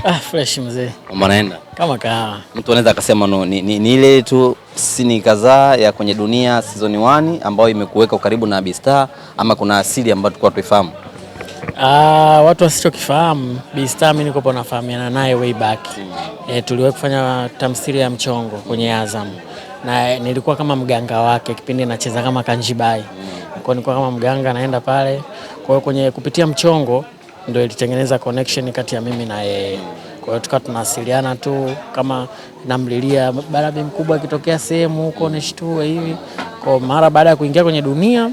Fresh mzee. Mambo yanaenda Kama kawa. Mtu anaweza akasema no, ni ile tu sini kadhaa ya kwenye dunia season 1 ambayo imekuweka karibu na Bstar, ama kuna asili ambayo tulikuwa tuifahamu? Watu wasichokifahamu, Bstar mimi niko nafahamiana naye way back. Tuliwahi kufanya tamthilia ya mchongo kwenye Azam. Na nilikuwa kama mganga wake kipindi nacheza kama Kanjibai. Kwa nilikuwa kama mganga naenda pale. Kwa hiyo kwenye kupitia mchongo ndio ilitengeneza connection kati ya mimi na yeye. Kwa hiyo tukawa tunawasiliana tu, kama namlilia Barabi mkubwa akitokea sehemu huko nishtue hivi. Kwa mara baada ya kuingia kwenye dunia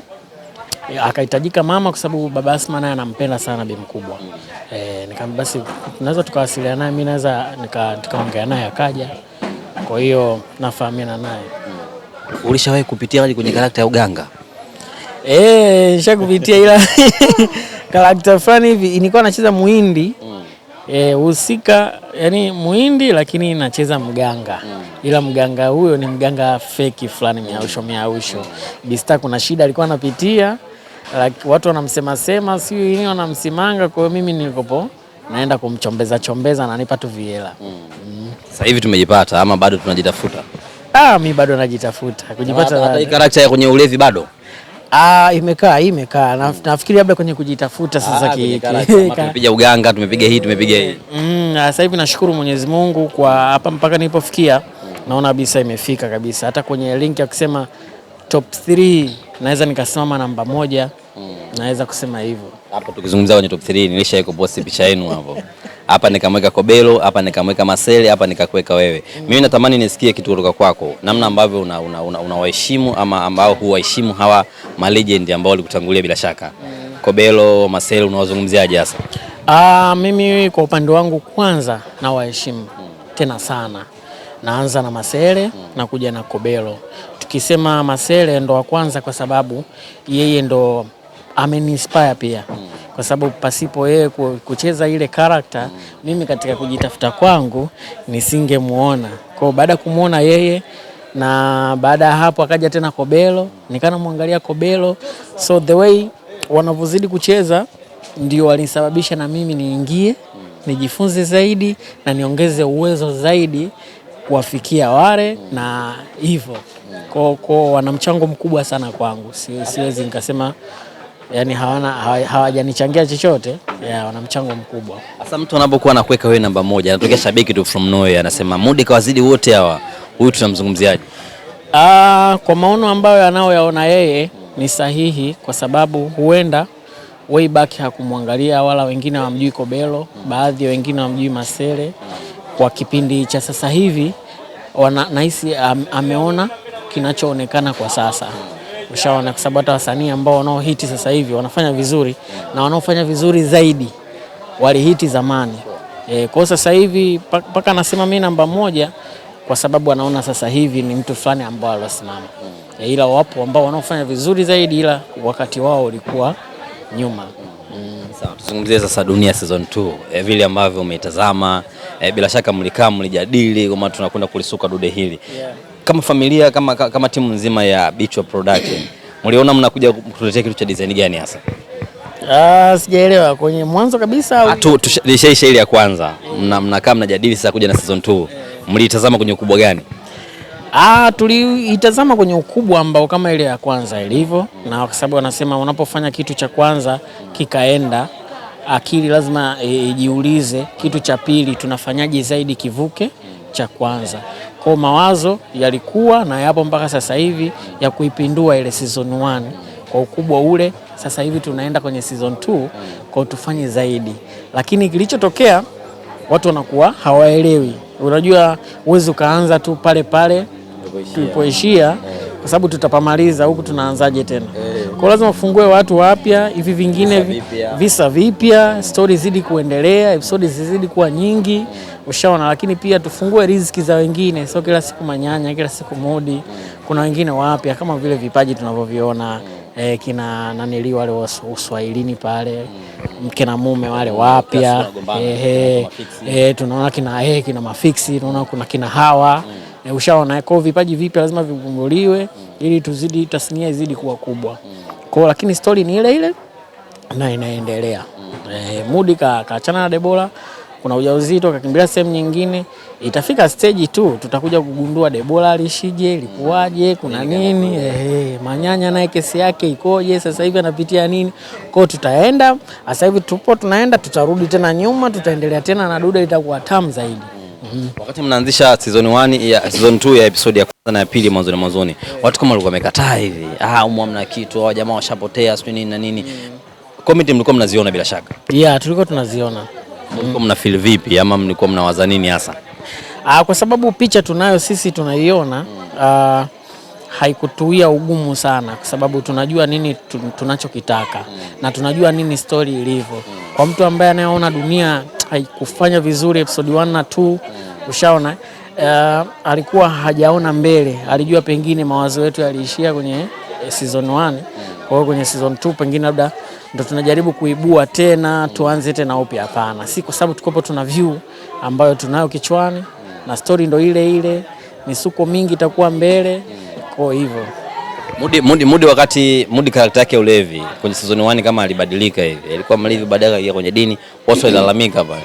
akahitajika mama, kwa sababu baba Asma naye anampenda sana Bi mkubwa. Nikamwambia basi tunaweza tukawasiliana naye, mimi naweza nikaongea naye akaja. Kwa hiyo nafahamiana naye. Ulishawahi kupitia kwenye karakta ya uganga? Nishakupitia ila karakta fulani hivi nilikuwa nacheza muhindi. Husika yani muhindi lakini nacheza mganga. Ila mganga huyo ni mganga fake fulani miausho. Bstar kuna shida alikuwa anapitia, watu wanamsema si nini wanamsimanga, kwa hiyo mimi nilikopo naenda kumchombeza ananipa tu viela. Sasa hivi tumejipata ama bado tunajitafuta? Mimi bado najitafuta. Kujipata hata karakta ya kwenye ulevi bado? Imekaa. Nafikiri labda kwenye kujitafuta sasa tumepiga uganga, tumepiga hii. Sasa hivi nashukuru Mwenyezi Mungu kwa hapa mpaka nilipofikia, naona Bstar imefika kabisa. Hata kwenye link ya kusema top 3 naweza nikasimama namba 1. Naweza kusema hivyo. Hapo tukizungumzia kwenye top 3 nilishaiko post picha yenu hapo. Hapa nikamweka Kobelo, hapa nikamweka Marcel, hapa nikakuweka wewe. Mimi natamani nisikie kitu kutoka kwako, namna ambavyo unawaheshimu ama ambao huwaheshimu hawa ma legend ambao walikutangulia bila shaka. Kobelo, Marcel, unawazungumziaje hasa? Mimi kwa upande wangu kwanza na waheshimu tena sana. Naanza na Marcel na kuja na Kobelo. Tukisema Marcel ndo wa kwanza kwa sababu yeye ndo ameniinspire pia. Kwa sababu pasipo yeye kucheza ile character, mimi katika kujitafuta kwangu nisingemuona. Kwa baada kumuona yeye na baada ya hapo akaja tena Kobelo, nikana muangalia Kobelo. So the way wanavozidi kucheza ndio walisababisha na mimi niingie, nijifunze zaidi na niongeze uwezo zaidi kuwafikia wale na hivyo. Kwa wana mchango mkubwa sana kwangu. Siwezi nikasema yani hawajanichangia chochote, wana mchango mkubwa. Sasa mtu anapokuwa anakuweka wewe namba 1, anatokea shabiki tu from nowhere anasema Mudi kawazidi wote hawa, huyu tunamzungumziaje? Kwa maono ambayo anaoyaona yeye ni sahihi, kwa sababu huenda way back hakumwangalia, wala wengine hawamjui Kobelo, baadhi wengine hawamjui Marcel. Kwa kipindi cha sasa hivi nahisi ameona kinachoonekana kwa sasa. Ushaona, kwa sababu hata wasanii ambao wanaohiti sasa hivi wanafanya vizuri, na wanaofanya vizuri zaidi walihiti zamani. Kwa sasa hivi paka nasema mimi namba 1 kwa sababu anaona sasa hivi ni mtu fulani ambao alosimama. Ila wapo ambao wanaofanya vizuri zaidi, ila wakati wao ulikuwa nyuma. Sawa, tuzungumzie sasa Dunia season 2. Vile ambavyo umeitazama, bila shaka mlijadili kama tunakwenda kulisuka dude hili. Kama familia, kama timu nzima ya Bichwa Production, mliona mnakuja kutuletea kitu cha design gani hasa? Sijaelewa kwenye mwanzo kabisa. Tulishaisha ile ya kwanza. Mnakaa mnajadili sasa kuja na season 2. Mlitazama kwenye ukubwa gani? Tuliitazama kwenye ukubwa ambao kama ile ya kwanza ilivyo, na kwa sababu wanasema unapofanya kitu cha kwanza kikaenda, akili lazima ijiulize kitu cha pili tunafanyaje zaidi kivuke cha kwanza. Kwa mawazo yalikuwa na yapo mpaka sasa hivi ya kuipindua ile season 1 kwa ukubwa ule. Sasa hivi tunaenda kwenye season 2 kwa tufanye zaidi, lakini kilichotokea watu wanakuwa hawaelewi. Unajua uwezo kaanza tu pale tulipoishia, kwa sababu tutapamaliza huku, tunaanzaje tena? Kwa lazima ufungue watu wapya, hivi vingine visa vipya, stories zidi kuendelea, episodes zizidi kuwa nyingi. Ushaona, lakini pia tufungue riziki za wengine, sio kila siku Manyanya, kila siku Mudi. Kuna wengine wapya kama vile vipaji tunavyoviona, kina nanili wale Uswahilini pale, mke na mume wale wapya, tunaona kina Mafiksi, tunaona kuna kina Hawa. Ushaona, kwa vipaji vipya lazima vivumbuliwe ili tuzidi tasnia izidi kuwa kubwa. Kwa lakini story ni ile ile na inaendelea. Mudi kaachana na Debora, kuna ujauzito kakimbilia sehemu nyingine, itafika stage tu tutakuja kugundua Debora alishije, ilikuwaje, kuna nini, Manyanya naye kesi yake ikoje, sasa hivi anapitia nini. Kwa tutaenda, sasa hivi tunaenda, tutarudi tena nyuma, tutaendelea tena na dude itakuwa tamu zaidi. Wakati mnaanzisha season 1 ya season 2 ya episode ya kwanza na ya pili mwanzoni, watu kama walikuwa wamekataa hivi, hamna kitu, hao jamaa washapotea sio nini na nini. Comment mlikuwa mnaziona bila shaka? Yeah, tulikuwa tunaziona. Mlikuwa mna feel vipi ama mlikuwa mnawaza nini hasa? Kwa sababu picha tunayo sisi tunaiona, haikutuia ugumu sana kwa sababu tunajua nini tunachokitaka na tunajua nini story ilivyo. Kwa mtu ambaye anayeona dunia haikufanya vizuri episode 1 na 2, ushaona, alikuwa hajaona mbele, alijua pengine mawazo yetu yaliishia kwenye season 1. Kwa hiyo kwenye season 2 pengine labda ndo tunajaribu kuibua tena, tuanze tena upya. Hapana, si kwa sababu tukopo tuna view ambayo tunayo kichwani na story ndo ile ile, misuko mingi itakuwa mbele. Kwa hivyo Mudi wakati character yake Ulevi kwenye season 1 kama alibadilika hivi, alikuwa mlevi baadaye ya kwenye dini, watu walilalamika pale.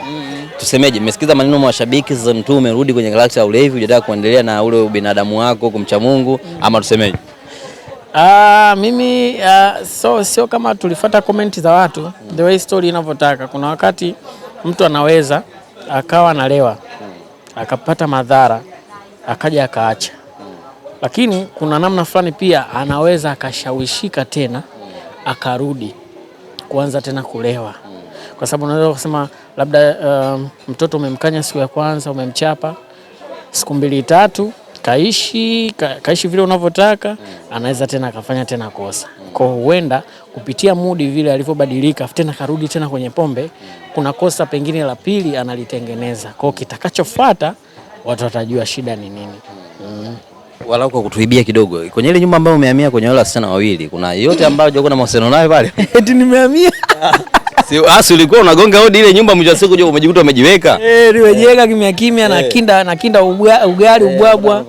Tusemeje, mmesikiza maneno ya mashabiki, season 2 umerudi kwenye character ya Ulevi, unataka kuendelea na ule ubinadamu wako kumcha Mungu ama tusemeje? Mimi sio kama tulifuata comment za watu the way story inavyotaka. Kuna wakati mtu anaweza akawa analewa akapata madhara akaja akaacha, lakini kuna namna fulani pia anaweza akashawishika tena akarudi kuanza tena kulewa, kwa sababu unaweza kusema labda mtoto umemkanya siku ya kwanza, umemchapa siku 2-3, kaishi vile unavyotaka, anaweza tena akafanya tena kosa. Kwa huenda kupitia mudi vile alivyobadilika tena karudi tena kwenye pombe, kuna kosa pengine la pili analitengeneza. Kwa kitakachofuata watu watajua shida ni nini. Walau kwa kutuibia kidogo, kwenye ile nyumba ambayo umehamia kwenye wale wasichana wawili, kuna yote ambayo hujua kuna mahusiano nayo pale? Eti nimehamia. Si ulikuwa unagonga hodi ile nyumba, mwisho wa siku unajua umejikuta umejiweka. Nimejiweka kimya na kinda ugali ubwabwa.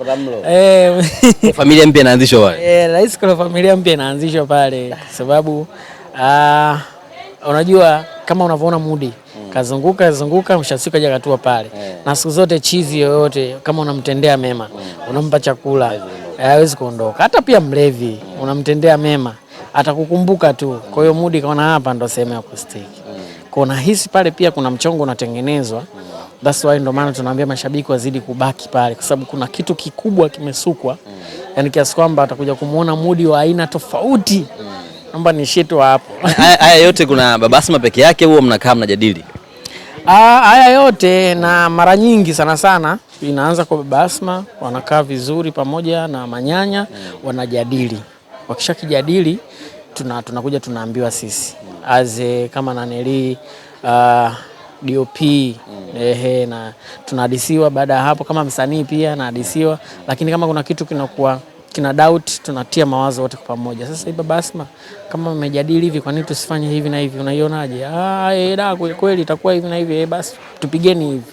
Familia mpya inaanzishwa pale. Rais kwa familia mpya inaanzishwa pale sababu unajua kama unavyoona Mudi kazunguka mshasiku kaja katua pale. Na siku zote chizi yoyote kama unamtendea mema, unampa chakula, hawezi kuondoka. Hata pia mlevi unamtendea mema, atakukumbuka tu. Kwa hiyo Mudi kaona hapa ndo sehemu ya kustiki. Kwa nahisi pale pia kuna mchongo unatengenezwa. That's why ndo maana tunaambia mashabiki wazidi kubaki pale, kwa sababu kuna kitu kikubwa kimesukwa. Yaani kiasi kwamba atakuja kumuona Mudi wa aina tofauti. Naomba nishie tu hapo. Haya yote kuna Baba Asma peke yake huo mnakaa mnajadili? Haya yote na mara nyingi sana inaanza kwa Baba Asma, wanakaa vizuri pamoja na Manyanya, wanajadili. Wakishakijadili tunakuja tunaambiwa sisi aze kama naneli DOP na tunahadisiwa. Baada ya hapo kama msanii pia nahadisiwa, lakini kama kuna kitu kina doubt tunatia mawazo wote kwa pamoja. Sasa hivi Baba Asma kama mmejadili hivi, kwa nini tusifanye hivi na hivi, unaionaje? Kweli itakuwa hivi na hivi, basi tupigeni hivi.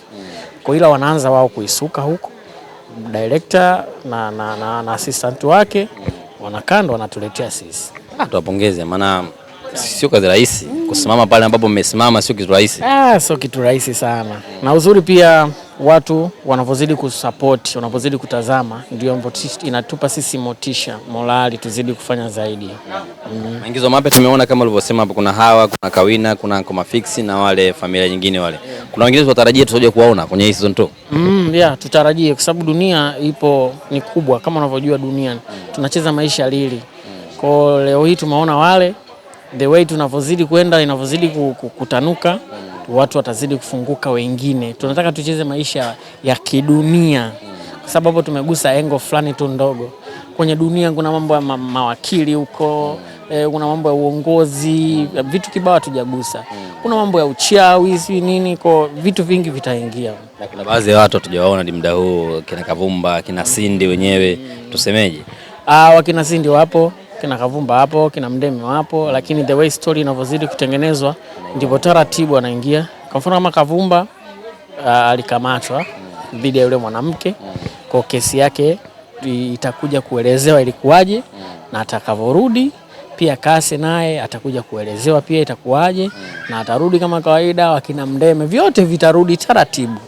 Kwa ila wanaanza wao kuisuka huko, director na assistant wake wanakando wanatuletea sisi. Tuwapongeze, maana sio kazi rahisi kusimama pale ambapo mmesimama, sio kitu rahisi. Sio kitu rahisi sana. Na uzuri pia watu wanapozidi kusupport, wanapozidi kutazama, ndio inatupa sisi motisha, morali tuzidi kufanya zaidi. Maingizo mapya tumeona kama ulivyosema hapo, kuna Hawa, kuna Kawina, kuna Koma Fix na wale familia nyingine wale. Kuna wengine tunatarajia tutaje kuwaona kwenye season 2? Tutarajie kwa sababu dunia ni kubwa kama unavyojua dunia. Tunacheza maisha lili. Kwa leo hii tumeona wale, the way tunavyozidi kwenda, inavyozidi kutanuka, watu watazidi kufunguka wengine. Tunataka tucheze maisha ya kidunia kwa sababu tumegusa engo fulani tu ndogo. Kwenye dunia kuna mambo ya mawakili huko, kuna mambo ya uongozi, vitu kibao hatujagusa. Kuna mambo ya uchawi, si nini, kwa vitu vingi vitaingia. Na kuna baadhi ya watu hatujawaona ni muda huu, kina Kavumba, kina Cindy wenyewe, tusemeje? Wakina Cindy wapo, kina Kavumba hapo, kina Mdemi wapo, lakini the way story inavyozidi kutengenezwa ndipo taratibu anaingia. Kwa mfano kama Kavumba alikamatwa dhidi ya yule mwanamke, kwa kesi yake itakuja kuelezewa ilikuwaje na atakavyorudi Pia Kase naye atakuja kuelezewa pia itakuwaje, na atarudi kama kawaida. Wakina Mdeme vyote vitarudi taratibu.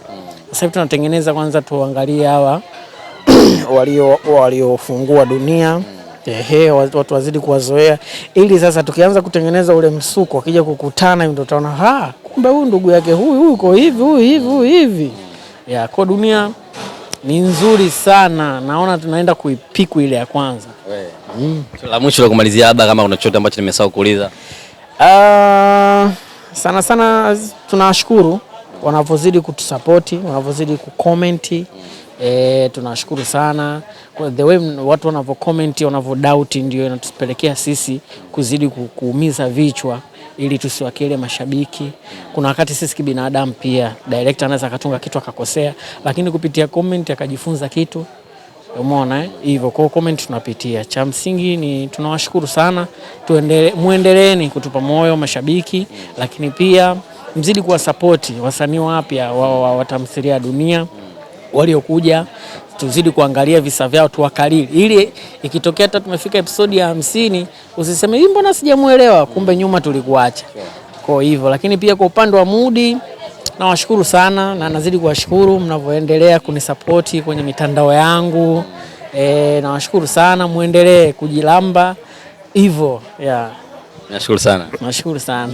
Sasa hivi tunatengeneza kwanza, tuangalie hawa waliofungua dunia, watu wazidi kuwazoea, ili sasa tukianza kutengeneza ule msuko, akija kukutana ndio utaona kumbe huyu ndugu yake huyu uko hivi huyu hivi. Kwa dunia ni nzuri sana, naona tunaenda kuipiku ile ya kwanza. La mwisho la kumalizia, labda kama kuna chochote ambacho nimesahau kuuliza. Sana tunashukuru wanavyozidi kutusapoti, wanavyozidi kucomment. Tunashukuru sana kwa the way watu wanavyo-comment, wanavyo-doubt, ndio inatupelekea sisi kuzidi kuumiza vichwa ili tusiwakele mashabiki. Kuna wakati sisi kibinadamu pia, director anaweza akatunga kitu akakosea, lakini kupitia comment akajifunza kitu. Umeona hivyo, kwa comment tunapitia. Cha msingi ni tunawashukuru sana, muendeleeni kutupa moyo mashabiki, lakini pia mzidi kuwa support wasanii wapya wa tamthilia ya dunia waliokuja, tuzidi kuangalia visa vyao, tuwakalili, ili ikitokea hata tumefika episodi ya 50 usiseme hii mbona sijamuelewa, kumbe nyuma tulikuacha. Kwa hivyo, lakini pia kwa upande wa Mudi nawashukuru sana, na nazidi kuwashukuru mnavyoendelea kunisapoti kwenye mitandao yangu. Nawashukuru sana, muendelee kujilamba hivyo. Nashukuru sana. Nashukuru sana.